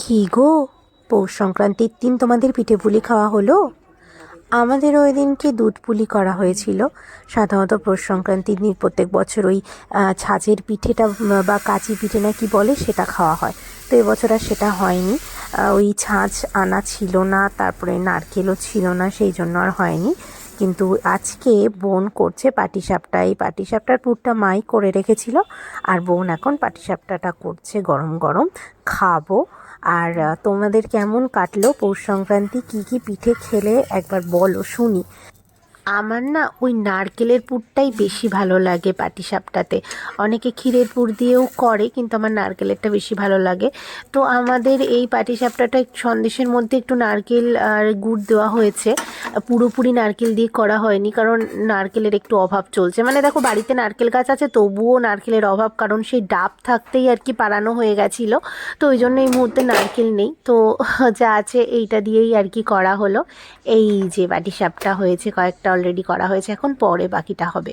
কী গো, পৌষ সংক্রান্তির দিন তোমাদের পিঠে পুলি খাওয়া হলো? আমাদের ওই দিনকে দুধ পুলি করা হয়েছিল। সাধারণত পৌষ সংক্রান্তির দিন প্রত্যেক বছর ওই ছাঁচের পিঠেটা বা কাঁচি পিঠে না কি বলে সেটা খাওয়া হয়। তো এবছর আর সেটা হয়নি। ওই ছাঁচ আনা ছিল না, তারপরে নারকেলও ছিল না, সেই জন্য আর হয়নি। কিন্তু আজকে বোন করছে পাটিসাপটা। এই পাটিসাপটার পুরটা মাই করে রেখেছিল, আর বোন এখন পাটিসাপটাটা করছে গরম গরম খাবো। আর তোমাদের কেমন কাটলো পৌষ সংক্রান্তি? কী কী পিঠে খেলে একবার বলো শুনি। আমার না ওই নারকেলের পুরটাই বেশি ভালো লাগে পাটিসাপটাতে। অনেকে ক্ষীরের পুর দিয়েও করে, কিন্তু আমার নারকেলেরটা বেশি ভালো লাগে। তো আমাদের এই পাটিসাপটাটা সন্দেশের মধ্যে একটু নারকেল আর গুড় দেওয়া হয়েছে। পুরোপুরি নারকেল দিয়ে করা হয়নি, কারণ নারকেলের একটু অভাব চলছে। মানে দেখো, বাড়িতে নারকেল গাছ আছে তবুও নারকেলের অভাব, কারণ সেই ডাব থাকতেই আর কি পাড়ানো হয়ে গেছিলো। তো ওই জন্য এই মুহূর্তে নারকেল নেই, তো যা আছে এইটা দিয়েই আর কি করা হলো। এই যে পাটিসাপটা হয়েছে, কয়েকটা অলরেডি করা হয়েছে, এখন পরে বাকিটা হবে।